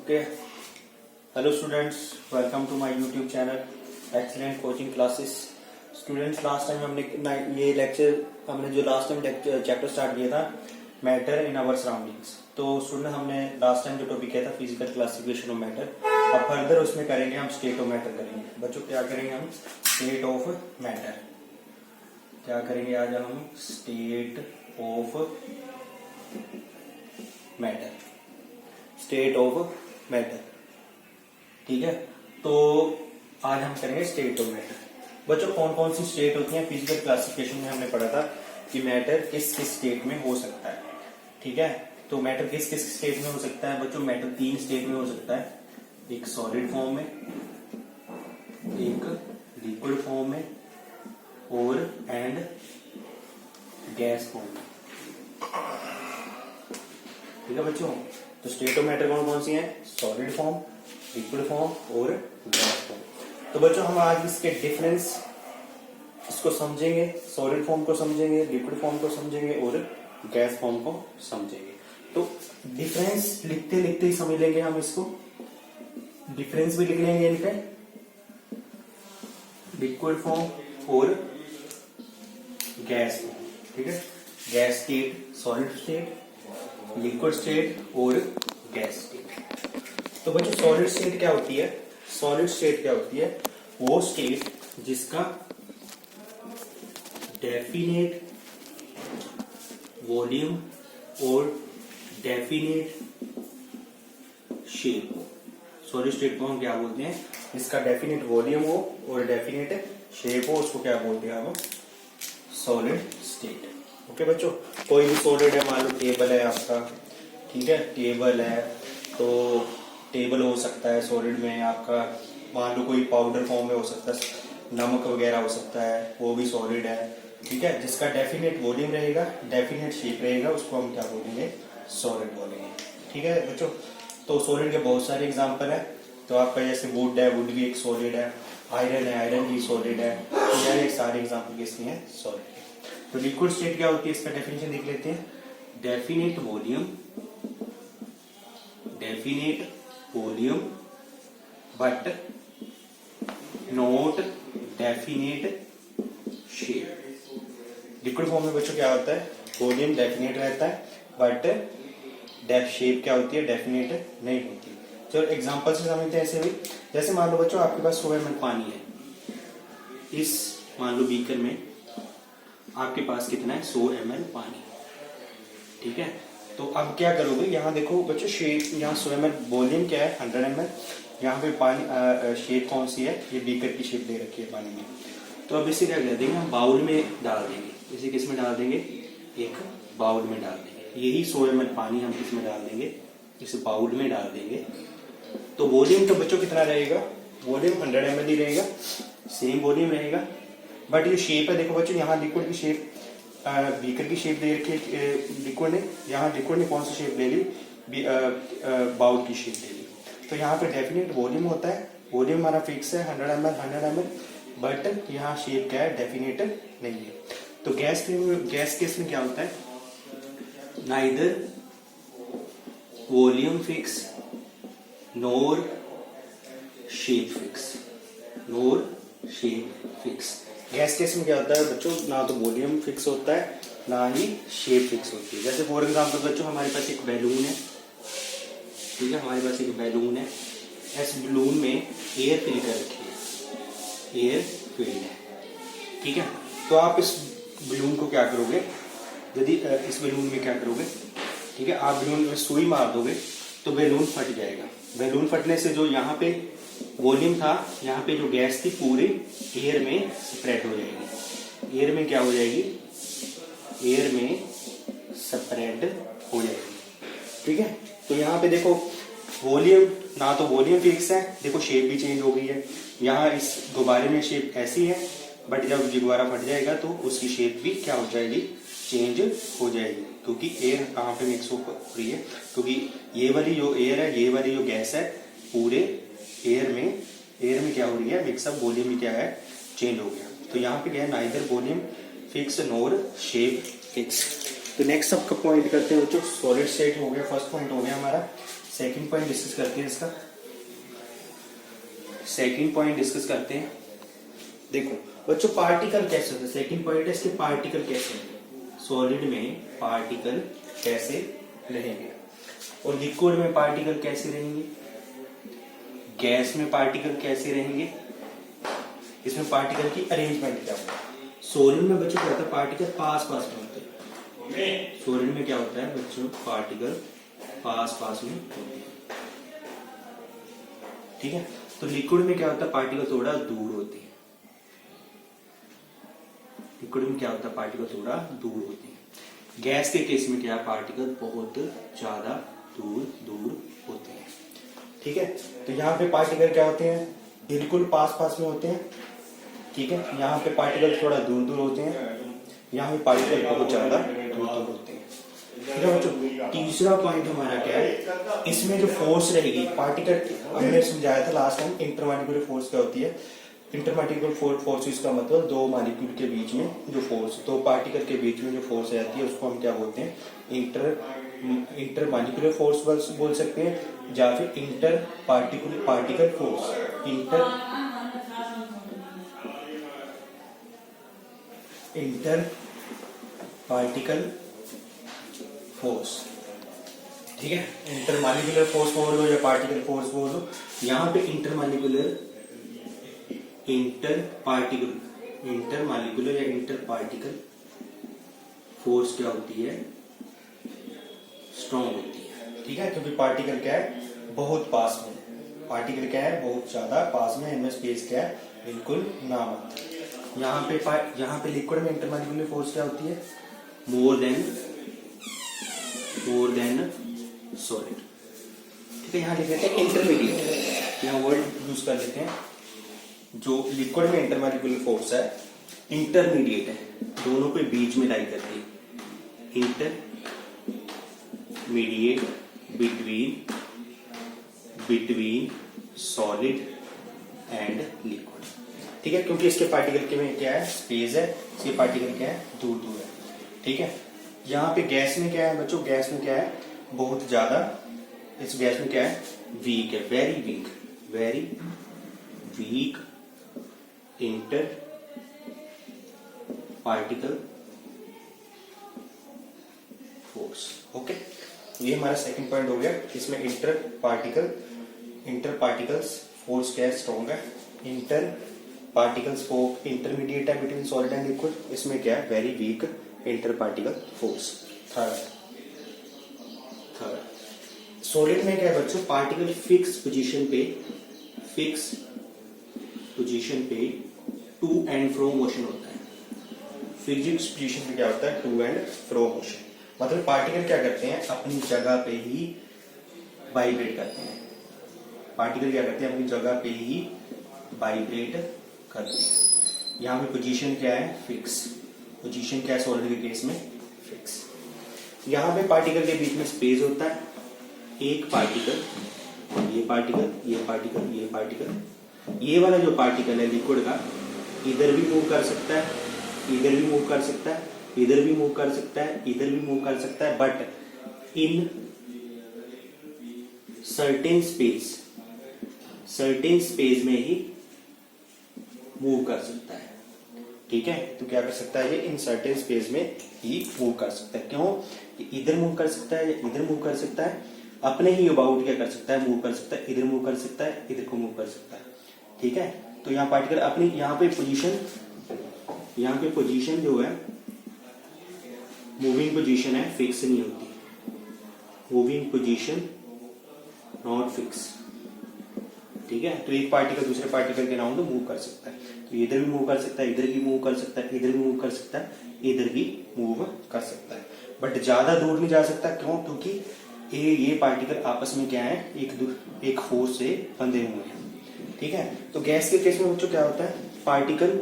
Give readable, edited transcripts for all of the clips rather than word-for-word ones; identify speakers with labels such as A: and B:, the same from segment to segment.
A: Okay. Hello students, welcome to my YouTube channel Excellent Coaching Classes. Students, last time हमने ये lecture हमने जो last time chapter start किया था matter in our surroundings. तो student हमने लास्ट टाइम जो टॉपिक किया था फिजिकल क्लासिफिकेशन ऑफ मैटर, अब फर्दर उसमें करेंगे हम स्टेट ऑफ मैटर करेंगे। बच्चों क्या करेंगे हम? State of matter. क्या करेंगे आज हम? State of matter. State of matter, ठीक है। तो आज हम करेंगे स्टेट ऑफ मैटर। बच्चों कौन कौन सी स्टेट होती हैं? फिजिकल क्लासिफिकेशन में हमने पढ़ा था कि मैटर किस किस स्टेट में हो सकता है, ठीक है। तो मैटर किस किस स्टेट में हो सकता है? बच्चों मैटर 3 स्टेट में हो सकता है, एक सॉलिड फॉर्म में, एक लिक्विड फॉर्म में और एंड गैस फॉर्म में, ठीक है बच्चों। तो स्टेट ऑफ मैटर कौन कौन सी है? सॉलिड फॉर्म, लिक्विड फॉर्म और गैस फॉर्म। तो बच्चों हम आज इसके डिफरेंस इसको समझेंगे, सॉलिड फॉर्म को समझेंगे, लिक्विड फॉर्म को समझेंगे और गैस फॉर्म को समझेंगे। तो डिफरेंस लिखते लिखते ही समझ लेंगे हम इसको। डिफरेंस भी लिख लेंगे इनके, लिक्विड फॉर्म और गैस फॉर्म, ठीक है। Gas state, solid state, liquid state और गैस स्टेट। तो बच्चों सॉलिड स्टेट क्या होती है? सॉलिड स्टेट क्या होती है? वो स्टेट जिसका डेफिनेट वॉल्यूम और डेफिनेट शेप हो। सॉलिड स्टेट को हम क्या बोलते हैं? जिसका डेफिनेट वॉल्यूम हो और डेफिनेट शेप हो, उसको क्या बोलते हैं हम? Solid state. ओके बच्चों, कोई भी सॉलिड है, मान लो टेबल है आपका, ठीक है, टेबल है तो टेबल हो सकता है सॉलिड में आपका। मान लो कोई पाउडर फॉर्म में हो सकता है, नमक वगैरह हो सकता है, वो भी सॉलिड है, ठीक है। जिसका डेफिनेट वॉल्यूम रहेगा, डेफिनेट शेप रहेगा, उसको हम क्या बोलेंगे? सॉलिड बोलेंगे, ठीक है बच्चों। तो सॉलिड के बहुत सारे एग्जांपल है। तो आपका जैसे वुड है, वुड भी एक सॉलिड है, आयरन है, आयरन भी सॉलिड है। तो ये सारे एग्जाम्पल किसके हैं? सॉलिड के। तो लिक्विड स्टेट क्या होती है? इसका डेफिनेशन देख लेते हैं। Definite volume, definite volume but not definite shape. Liquid form में बच्चों क्या होता है? वॉल्यूम डेफिनेट रहता है बट शेप क्या होती है? डेफिनेट नहीं होती। चलो एग्जांपल से समझते हैं। ऐसे भी जैसे मान लो बच्चों आपके पास 100 ml पानी है। इस मान लो बीकर में आपके पास कितना है? 100 ml पानी, ठीक है। तो अब क्या करोगे? यहाँ देखो बच्चों शेप, यहाँ 100 ml वॉल्यूम क्या है? 100 ml। यहाँ पे पानी शेप कौन सी है? ये बीकर की शेप दे रखी है पानी में। तो अब इसे क्या कर देंगे? हम बाउल में डाल देंगे। इसे किस में डाल देंगे? एक बाउल में डाल देंगे। यही 100 ml पानी हम किस में डाल देंगे? इस बाउल में डाल देंगे। तो वॉल्यूम तो बच्चों कितना रहेगा? वॉल्यूम 100 ml ही रहेगा, सेम वॉल्यूम रहेगा। बट ये शेप है, देखो बच्चों यहाँ लिक्विड की शेप, बीकर की शेप दे रखी है लिक्विड ने। यहाँ लिक्विड ने कौन सी शेप ले ली? बाउल की शेप ले ली। तो यहाँ पे डेफिनेट वॉल्यूम होता है, वॉल्यूम हमारा फिक्स है 100 ml, बट यहाँ शेप क्या है? डेफिनेट नहीं है। तो गैस केस में क्या होता है? नाइदर वॉल्यूम फिक्स नोर शेप फिक्स, नोर शेप फिक्स। गैस केस में क्या होता है बच्चों? ना तो वॉल्यूम फिक्स होता है, ना ही शेप फिक्स होती है। जैसे फॉर एग्जांपल बच्चों हमारे पास एक बैलून है, ठीक है, हमारे पास एक बैलून है। इस बैलून में एयर फिल कर रखी है, एयर फिल्ड है, ठीक है। तो आप इस बैलून को क्या करोगे? यदि इस बैलून में क्या करोगे, ठीक है, आप बैलून में सुई मार दोगे तो बैलून फट जाएगा। बैलून फटने से जो यहाँ पे वॉल्यूम था, यहाँ पे जो गैस थी, पूरी एयर में स्प्रेड हो जाएगी। एयर में क्या हो जाएगी? एयर में स्प्रेड हो जाएगी, ठीक है। तो यहाँ पे देखो वॉल्यूम, ना तो वॉल्यूम फिक्स है, देखो शेप भी चेंज हो गई है। यहाँ इस गुब्बारे में शेप ऐसी है, बट जब गुब्बारा फट जाएगा तो उसकी शेप भी क्या हो जाएगी? चेंज हो जाएगी, क्योंकि एयर कहाँ पे मिक्स हो रही है? क्योंकि ये वाली जो एयर है, ये वाली जो गैस है, पूरे एयर में क्या हो रही है? मिक्सअप, वॉल्यूम भी क्या है? चेंज हो गया। तो यहाँ पे क्या है? नाइदर वॉल्यूम फिक्स नोर शेप फिक्स। तो नेक्स्ट सबका पॉइंट करते हैं बच्चों। सॉलिड स्टेट हो गया, फर्स्ट पॉइंट हो गया हमारा। सेकंड पॉइंट डिस्कस करते हैं इसका। सेकंड पॉइंट डिस्कस करते हैं। देखो बच्चों पार्टिकल कैसे होते हैं, सेकंड पॉइंट है इसके पार्टिकल कैसे होंगे। सॉलिड में पार्टिकल कैसे रहेंगे और लिक्विड में पार्टिकल कैसे रहेंगे, गैस में पार्टिकल कैसे रहेंगे, इसमें पार्टिकल की अरेंजमेंट क्या होगा। सॉलिड में बच्चों क्या होता है, पार्टिकल पास पास में होते हैं। सॉलिड में क्या होता है बच्चों, पार्टिकल पास पास में होते हैं। ठीक है, तो लिक्विड में क्या होता है, पार्टिकल थोड़ा दूर होते हैं। लिक्विड में क्या होता है, पार्टिकल थोड़ा दूर होते हैं। गैस के केस में क्या है, पार्टिकल बहुत ज्यादा दूर दूर होते हैं। ठीक है, तो यहाँ पे पार्टिकल क्या होते हैं, बिल्कुल पास पास में होते हैं। ठीक है, यहाँ पे पार्टिकल थोड़ा दूर दूर होते हैं, यहाँ पे पार्टिकल बहुत ज्यादा दूर दूर होते हैं। ठीक है बच्चों, तीसरा पॉइंट हमारा क्या है, इसमें जो फोर्स रहेगी पार्टिकल, हमने समझाया था लास्ट टाइम इंटरमॉलिक्यूलर फोर्स क्या होती है। इंटरमॉलिक्यूलर फोर्स का मतलब दो मॉलिक्यूल के बीच में जो फोर्स, दो पार्टिकल के बीच में जो फोर्स रहती है उसको हम क्या बोलते हैं, इंटरमॉलिक्यूलर फोर्स बोल सकते हैं, या फिर inter particle force, inter particle force. ठीक है, इंटरमॉलिक्यूलर फोर्स बोल लो या पार्टिकल फोर्स बोल लो। यहाँ पे इंटरमॉलिक्यूलर या इंटर पार्टिकल फोर्स क्या होती है, स्ट्रॉन्ग होती है। ठीक है, क्योंकि पार्टिकल क्या है, बहुत पास में, पार्टिकल क्या है, बहुत ज्यादा पास में, इनमें स्पेस क्या है, बिल्कुल नामत। यहाँ पे लिक्विड में इंटरमॉलिक्यूलर फोर्स क्या होती है, मोर देन सॉलिड। ठीक है, यहाँ लिख लेते हैं इंटरमीडिएट, यहाँ वर्ड यूज कर लेते हैं। जो लिक्विड में इंटरमॉलिक्यूलर फोर्स है इंटरमीडिएट है, दोनों के बीच में लाई करती है। Intermediate between solid and liquid. ठीक है, क्योंकि इसके पार्टिकल के में क्या है, स्पेस है, इसके पार्टिकल क्या है, दूर दूर है। ठीक है, यहाँ पे गैस में क्या है बच्चों, गैस में क्या है, बहुत ज्यादा, इस गैस में क्या है, वीक है, very weak inter particle force. Okay, ये हमारा सेकंड पॉइंट हो गया। इसमें इंटर पार्टिकल्स फोर्स क्या है, स्ट्रॉन्ग है। इंटर पार्टिकल्स फोर्स इंटरमीडिएट है बिटवीन सॉलिड एंड लिक्विड, इसमें क्या है, very weak inter particle force. Third solid में क्या है बच्चों, पार्टिकल फिक्स पोजीशन पे टू एंड फ्रो मोशन होता है। फिक्स पोजीशन पे क्या होता है, टू एंड फ्रो मोशन, मतलब पार्टिकल क्या करते हैं, अपनी जगह पे ही वाइब्रेट करते हैं। पार्टिकल क्या करते हैं, अपनी जगह पे ही वाइब्रेट करते हैं। यहाँ पे पोजीशन क्या है, फिक्स। पोजीशन क्या है सॉलिड के केस में, फिक्स। यहाँ पे पार्टिकल के बीच में स्पेस होता है, एक पार्टिकल, ये पार्टिकल, ये वाला जो पार्टिकल है लिक्विड का, इधर भी मूव कर सकता है, इधर भी मूव कर सकता है, इधर भी मूव कर सकता है, इधर भी मूव कर सकता है, बट इन सर्टेन स्पेस में ही मूव कर सकता है। ठीक है, तो क्या कर सकता है, ये इन सर्टेन स्पेस में ही मूव कर सकता है। क्यों, इधर मूव कर सकता है या इधर मूव कर सकता है, अपने ही अबाउट क्या कर सकता है, मूव कर सकता है, इधर मूव कर सकता है, इधर को मूव कर सकता है। ठीक है, तो यहाँ पार्टिकल अपनी यहाँ पे पोजीशन जो है, मूविंग पोजीशन है, फिक्स नहीं होती। Moving position not fix. ठीक है, तो एक पार्टिकल दूसरे पार्टिकल के अराउंड मूव कर सकता है, तो इधर भी मूव कर सकता है, इधर भी मूव कर सकता है, इधर भी मूव कर सकता है, इधर भी मूव कर सकता है, बट ज्यादा दूर नहीं जा सकता। क्यों, क्योंकि ये पार्टिकल आपस में क्या है, एक फोर्स से बंधे हुए हैं। ठीक है, तो गैस के केस में बच्चों क्या होता है, पार्टिकल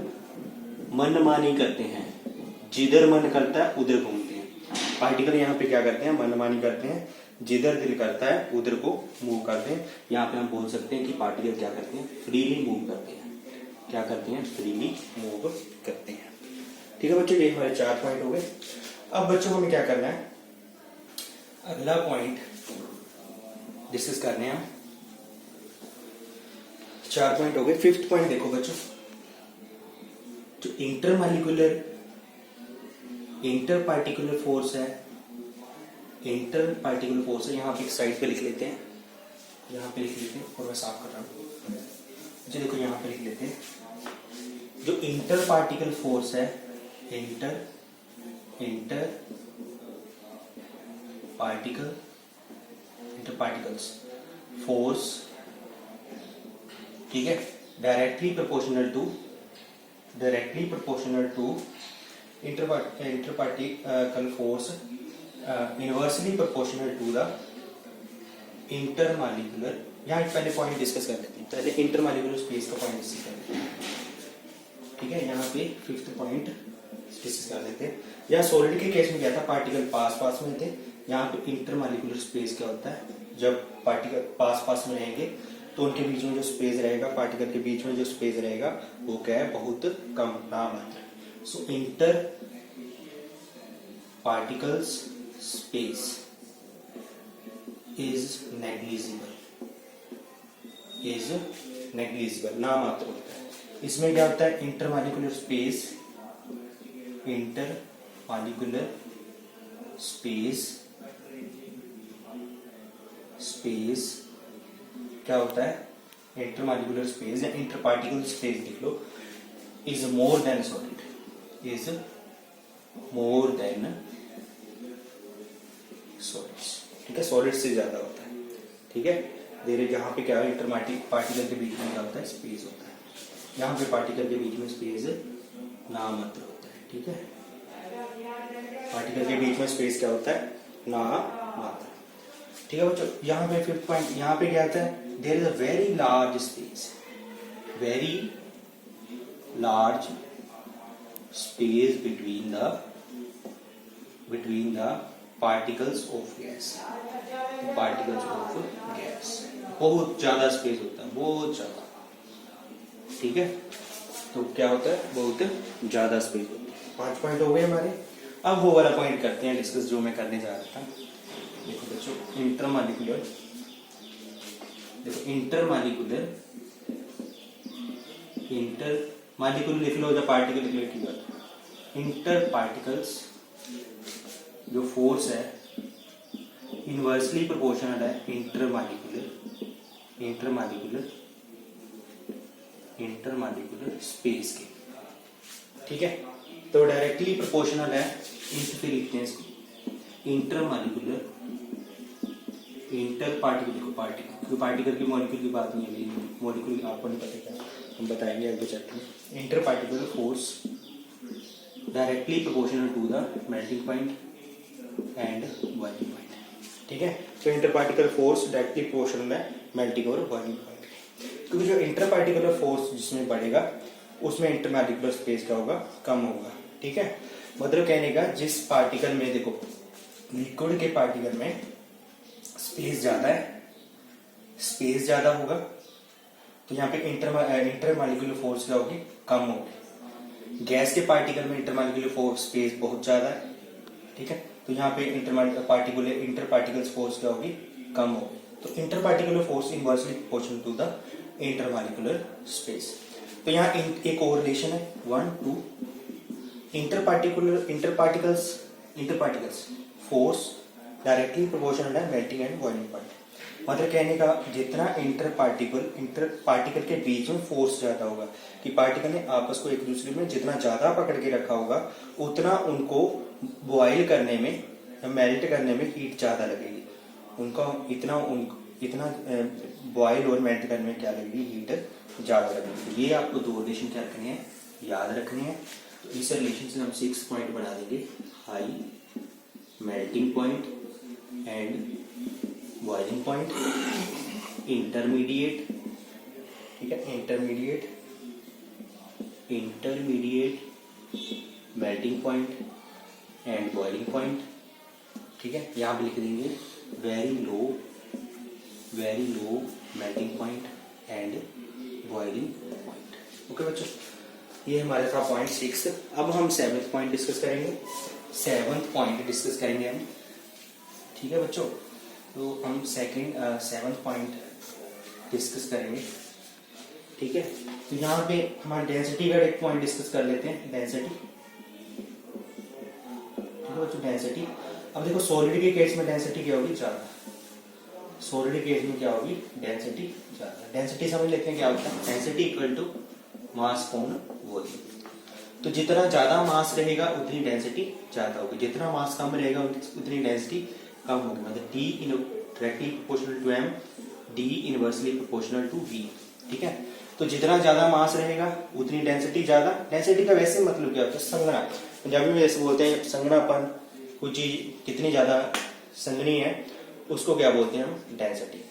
A: मनमानी करते हैं, जिधर मन करता है उधर घूमते हैं। पार्टिकल यहाँ पे क्या करते हैं, मनमानी करते हैं, जिधर दिल करता है उधर को मूव करते हैं। यहाँ पे हम बोल सकते हैं कि पार्टिकल क्या करते हैं, फ्रीली मूव करते हैं। क्या करते हैं, फ्रीली मूव करते हैं। ठीक है बच्चों, ये हमारे 4 पॉइंट हो गए। अब बच्चों हमें क्या करना है, अगला पॉइंट डिस्कस करने हैं हम। 4 पॉइंट हो गए। 5th पॉइंट देखो बच्चों, जो इंटर पार्टिकुलर फोर्स है, यहाँ पे एक साइड पे लिख लेते हैं, यहाँ पे लिख लेते हैं और मैं साफ कर रहा हूँ जी। देखो यहाँ पे लिख लेते हैं, जो इंटर पार्टिकल फोर्स है, इंटर पार्टिकल्स फोर्स, ठीक है, directly proportional to inter particle force, inversely proportional to the intermolecular. यहाँ पहले पॉइंट डिस्कस कर लेते हैं, पहले इंटरमॉलिक्यूलर स्पेस का पॉइंट डिस्कस कर लेते हैं, ठीक है। यहाँ पे 5th पॉइंट डिस्कस कर लेते हैं। यहाँ सॉलिड के केस में क्या था, पार्टिकल पास में थे। यहाँ पे इंटरमॉलिक्यूलर स्पेस क्या होता है, जब पार्टिकल पास में रहेंगे तो उनके बीच में जो स्पेस रहेगा, पार्टिकल के बीच में जो स्पेस रहेगा वो क्या है, बहुत कम, नामात्र। So inter particles space is negligible, नामात्र होता है। इसमें क्या होता है, इंटरमॉलिक्यूलर स्पेस क्या होता है, इंटरमॉलिक्यूलर स्पेस या इंटरपार्टिकल स्पेस लिख लो, इज मोर देन सॉलिड, ठीक है, सॉलिड से ज्यादा होता है, ठीक है। धीरे यहाँ पे क्या है, पार्टिकल के बीच में क्या होता है, स्पेस होता है। यहाँ पे पार्टिकल के बीच में स्पेस नामात्र होता है, ठीक है। पार्टिकल के बीच में स्पेस क्या होता है, नामात्र, ठीक है बच्चों। यहाँ पे 5th पॉइंट, यहाँ पे क्या आता है, there is a very large space between the particles of gas, बहुत ज्यादा स्पेस होता है, बहुत ज्यादा, ठीक है। तो क्या होता है, बहुत ज्यादा स्पेस होता है। 5 पॉइंट हो गए हमारे। अब वो वाला पॉइंट करते हैं डिस्कस जो मैं करने जा रहा था। देखो बच्चों, इंटरमॉलिक्यूलर लिख लो या पार्टिकल लिख लो, की बात। इंटर पार्टिकल्स जो फोर्स है इनवर्सली प्रोपोर्शनल है इंटरमॉलिक्यूलर स्पेस के, ठीक है। तो डायरेक्टली प्रोपोर्शनल है, फिर लिखते हैं इसको इंटर पार्टिकल की मॉलिक्यूल की बात नहीं है, मॉलिक्यूल आपको नहीं पता क्या, हम बताएंगे अगले चैप्टर में। Inter particle force directly proportional to the melting point and boiling point, ठीक है। तो inter particle force directly proportional है मेल्टिंग और बॉइलिंग पॉइंट, क्योंकि जो इंटर पार्टिकुलर फोर्स जिसमें बढ़ेगा उसमें इंटरमॉलिक्यूलर स्पेस क्या होगा, कम होगा, ठीक है। मतलब कहने का, जिस पार्टिकल में देखो, लिक्विड के पार्टिकल में स्पेस ज्यादा होगा, तो यहाँ पे इंटरमॉलिक्यूलर फोर्स क्या होगी, कम होगी। गैस के पार्टिकल में इंटरमॉलिक्यूलर फोर्स स्पेस बहुत ज्यादा है, ठीक है। तो यहाँ पे इंटर पार्टिकल फोर्स क्या होगी, कम होगी। तो inter particular force inversely proportional to the intermolecular space. तो यहाँ एक और रिलेशन है 1 2, inter particles force directly proportional है मेल्टिंग एंड बॉइलिंग पॉइंट। मतलब कहने का, जितना इंटर पार्टिकल के बीच में फोर्स ज्यादा होगा, कि पार्टिकल ने आपस को एक दूसरे में जितना ज्यादा पकड़ के रखा होगा, उतना उनको बॉयल करने में, मेल्ट करने में हीट ज्यादा लगेगी, उनका इतना बॉयल और मेल्ट करने में क्या लगेगी, हीट ज्यादा लगेगी। ये आपको 2 रिलेशन क्या रखने हैं, याद रखने हैं। तो इस रिलेशन से हम 6 पॉइंट बना देंगे, high melting point and boiling point, intermediate, ठीक है, intermediate melting point and boiling point, ठीक है। यहाँ पे लिख देंगे very low melting point and boiling point. Okay बच्चों, ये हमारे था पॉइंट 6। अब हम 7th पॉइंट डिस्कस करेंगे। 7th पॉइंट डिस्कस करेंगे हम, ठीक है बच्चों। तो हम सेवंथ पॉइंट डिस्कस करेंगे, ठीक है। तो यहाँ पे हमारा डेंसिटी का एक पॉइंट डिस्कस कर लेते हैं, डेंसिटी, ठीक है बच्चों, डेंसिटी। अब देखो सॉलिड के केस में डेंसिटी क्या होगी, ज्यादा। सॉलिड के केस में क्या होगी, डेंसिटी ज्यादा। डेंसिटी समझ लेते हैं क्या होता है, density equal to mass upon volume. तो जितना ज्यादा मास रहेगा उतनी डेंसिटी ज्यादा होगी, जितना मास कम रहेगा उतनी डेंसिटी कम होगी। मतलब D directly proportional to M, D inversely proportional to V, ठीक है। तो जितना ज्यादा मास रहेगा उतनी डेंसिटी ज्यादा। डेंसिटी का वैसे मतलब क्या होता है, संघना। पंजाबी में जैसे बोलते हैं संघनापन, कोई चीज कितनी ज्यादा संघनी है उसको क्या बोलते हैं हम, डेंसिटी।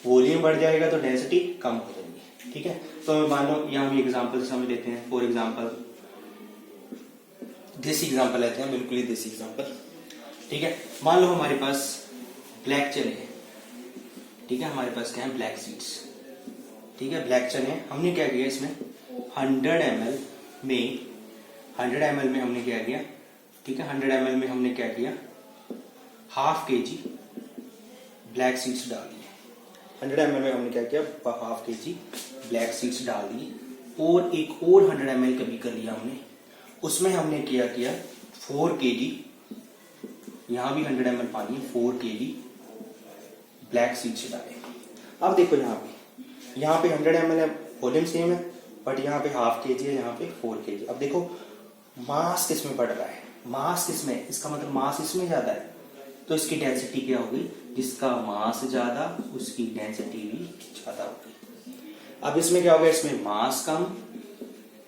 A: वॉल्यूम बढ़ जाएगा तो डेंसिटी कम हो जाएगी, ठीक है। तो मान लो यहाँ भी एग्जाम्पल से समझ लेते हैं। फॉर एग्जाम्पल देसी एग्जाम्पल लेते हैं, बिल्कुल ही देसी एग्जाम्पल, ठीक है। मान लो हमारे पास ब्लैक चने हैं, ठीक है। हमारे पास क्या है, ब्लैक सीड्स, ठीक है, ब्लैक चने। हमने क्या किया इसमें 100 ml में हमने क्या किया, ठीक है, 100 ml में हमने क्या किया, ½ kg ब्लैक सीड्स डाल दिए। 100 ml में हमने क्या किया, ½ kg ब्लैक सीड्स डाल दिए। और एक और 100 ml कभी कर लिया हमने, उसमें हमने क्या किया 4 kg, यहां भी 100 ml पानी, 4 kg ब्लैक सीड्स डाले। अब देखो यहाँ पे 100 ml है, वॉल्यूम सेम है, बट यहाँ पे ½ kg है, यहाँ पे 4 kg। अब देखो मास किसमें बढ़ रहा है, मास किसमें, इसका मतलब मास इसमें ज्यादा है, तो इसकी डेंसिटी क्या होगी, जिसका मास ज्यादा उसकी डेंसिटी भी ज्यादा होगी। अब इसमें क्या होगा, इसमें मास कम,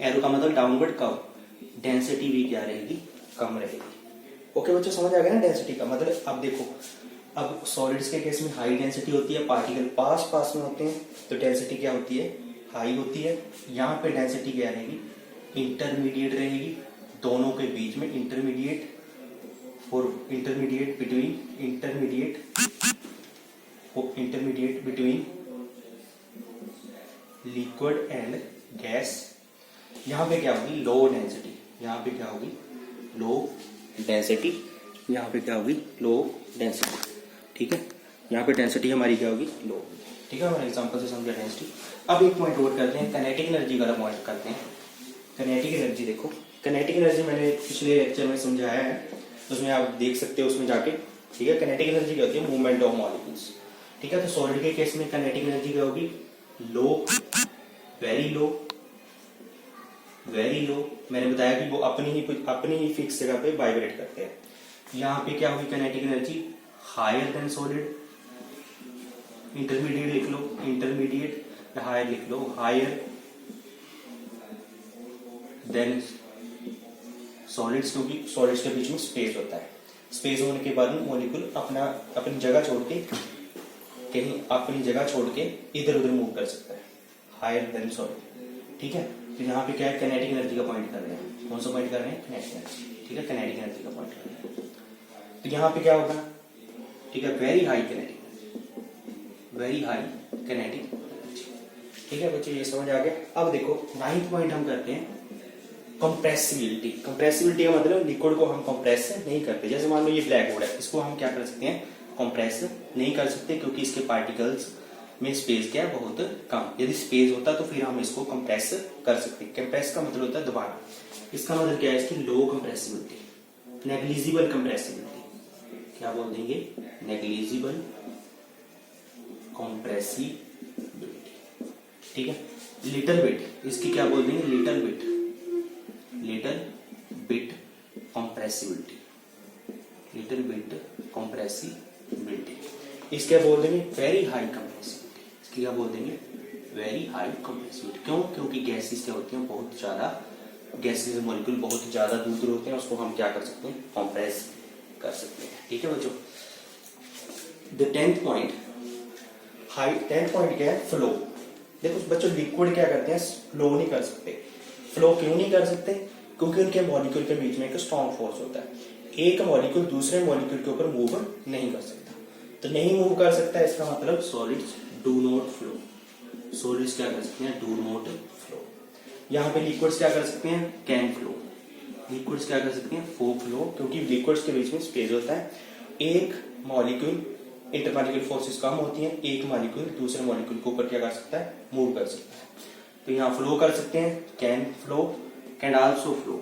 A: एरो का मतलब डाउनवर्ड कम, डेंसिटी भी क्या रहेगी, कम रहेगी। ओके बच्चों, समझ आ गया ना डेंसिटी का मतलब। अब देखो, अब सॉलिड्स के केस में हाई डेंसिटी होती है, पार्टिकल पास में होते हैं तो डेंसिटी क्या होती है, हाई होती है। यहाँ पे डेंसिटी क्या रहेगी, इंटरमीडिएट रहेगी, दोनों के बीच में इंटरमीडिएट, और intermediate between liquid and gas. यहाँ पे क्या होगी, लो डेंसिटी, यहाँ पे क्या होगी, लो डेंसिटी, यहाँ पे क्या होगी, लो डेंसिटी, ठीक है। यहाँ पे डेंसिटी हमारी क्या होगी, लो, ठीक है। हमारे एग्जांपल से समझा डेंसिटी। अब एक पॉइंट और करते हैं, काइनेटिक एनर्जी का पॉइंट करते हैं। काइनेटिक एनर्जी देखो, काइनेटिक एनर्जी मैंने पिछले लेक्चर में समझाया है, उसमें आप देख सकते हो उसमें जाके, ठीक है। काइनेटिक एनर्जी क्या होती है, मूवमेंट ऑफ मॉलिक्यूल्स, ठीक है। तो सॉलिड के केस में काइनेटिक एनर्जी क्या होगी, लो, वेरी लो, वेरी लो। मैंने बताया कि वो अपनी ही फिक्स जगह पे वाइब्रेट करते हैं। यहाँ पे क्या होगी kinetic energy, higher than solid, intermediate लिख लो, इंटरमीडिएट, हायर लिख लो, हायर देन सॉलिड्स, क्योंकि सॉलिड्स के बीच में स्पेस होता है। स्पेस होने के बाद मॉलिक्यूल अपनी जगह छोड़ के, कहीं अपनी जगह छोड़ के इधर उधर मूव कर सकता है, हायर देन सॉलिड, ठीक है। तो यहाँ पे क्या है, काइनेटिक एनर्जी का पॉइंट कर रहे हैं। कौन सा पॉइंट कर रहे हैं, काइनेटिक एनर्जी, ठीक है, काइनेटिक एनर्जी का पॉइंट कर रहे हैं। तो यहाँ पे क्या होगा, ठीक है, very high kinetic energy, very high kinetic energy, ठीक है बच्चों, ये समझ आ गया। अब देखो 9th पॉइंट हम करते हैं, कंप्रेसिबिलिटी। कंप्रेसिबिलिटी का मतलब लिक्विड को हम कंप्रेस नहीं करते। जैसे मान लो ये ब्लैक बोर्ड है, इसको हम क्या कर सकते हैं, कंप्रेस नहीं कर सकते, क्योंकि इसके पार्टिकल्स में स्पेस क्या है, बहुत कम। यदि स्पेस होता तो फिर हम इसको कंप्रेस कर सकते हैं। कंप्रेस का मतलब होता है दबाना। इसका मतलब क्या है, इसकी लो कंप्रेसिबिलिटी, नेग्लिजिबल कंप्रेसिबिलिटी, क्या बोल देंगे, नेग्लिजिबल कंप्रेसिबिलिटी, ठीक है। लिटिल बिट, इसकी क्या बोल देंगे, little bit compressibility, little bit compressibility. इसके बोल देंगे वेरी हाई कंप्रेसिबिलिटी, इसकी क्या बोल देंगे, वेरी हाई कंप्रेसिबिलिटी। क्यों, क्योंकि गैसेस क्या होती हैं, बहुत ज्यादा गैसेस मॉलिक्यूल बहुत ज्यादा दूर होते हैं, उसको हम क्या कर सकते हैं, कंप्रेस कर सकते हैं, ठीक है बच्चों। The 10th point, 10th point क्या है, फ्लो। देखो बच्चों, लिक्विड क्या करते हैं, फ्लो नहीं कर सकते। फ्लो क्यों नहीं कर सकते, क्योंकि उनके मॉलिक्यूल के बीच में एक स्ट्रॉन्ग फोर्स होता है। एक मॉलिक्यूल दूसरे मॉलिक्यूल के ऊपर मूव नहीं कर सकता, तो नहीं मूव कर सकता, इसका मतलब solids do not flow. Solids क्या कर सकते हैं, डू नॉट फ्लो। यहाँ पे लिक्विड्स क्या कर सकते हैं, कैन फ्लो। लिक्विड्स क्या कर सकते हैं, फ्लो, क्योंकि लिक्विड्स के बीच में स्पेस होता है। एक मॉलिक्यूल इंटरमॉलिक्यूल फोर्सेस कम होती हैं, एक मॉलिक्यूल दूसरे मॉलिक्यूल के ऊपर क्या कर सकता है, मूव कर सकता है। तो यहाँ फ्लो कर सकते हैं, can flow, can also flow,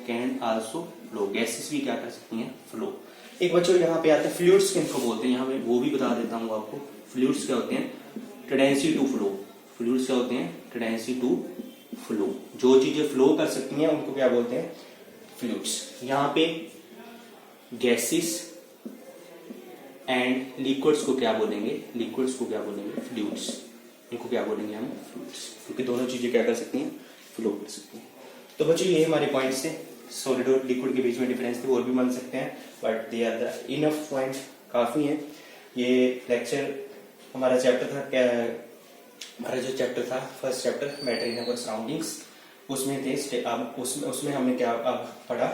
A: can also flow, gases भी क्या कर सकती हैं, फ्लो। एक बच्चों यहाँ पे आते हैं फ्लूइड्स किनको बोलते हैं, यहाँ मैं वो भी बता देता हूँ आपको। फ्लूइड्स क्या होते हैं, टेंडेंसी टू फ्लो। फ्लूइड्स क्या होते हैं, टेंडेंसी टू फ्लो। जो चीजें फ्लो कर सकती हैं उनको क्या बोलते हैं, फ्लूइड्स। यहाँ पे गैसेस एंड लिक्विड्स को क्या बोलेंगे, लिक्विड्स को क्या बोलेंगे, फ्लूइड्स। इनको क्या बोलेंगे हम, फ्लूइड्स, क्योंकि दोनों चीजें क्या कर सकती हैं, फ्लो कर सकती हैं। तो बच्चों ये हमारे पॉइंट्स थे, सॉलिड और लिक्विड के बीच में डिफरेंस थे, और भी बन सकते हैं, but they are the enough point, काफी है। ये लेक्चर हमारा चैप्टर था क्या, हमारा जो चैप्टर था first chapter matter in our surroundings, उसमें थे अब उसमें हमने क्या अब पढ़ा,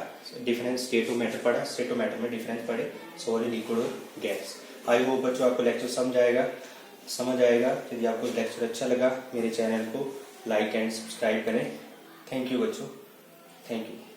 A: डिफरेंस स्टेट ऑफ मैटर पढ़ा, स्टेट ऑफ मैटर में डिफरेंस पढ़े, सॉलिड लिक्विड और गैस। आई होप बच्चों आपको लेक्चर समझ आएगा। यदि आपको लेक्चर अच्छा लगा मेरे चैनल को लाइक एंड सब्सक्राइब करें। थैंक यू बच्चों, थैंक यू।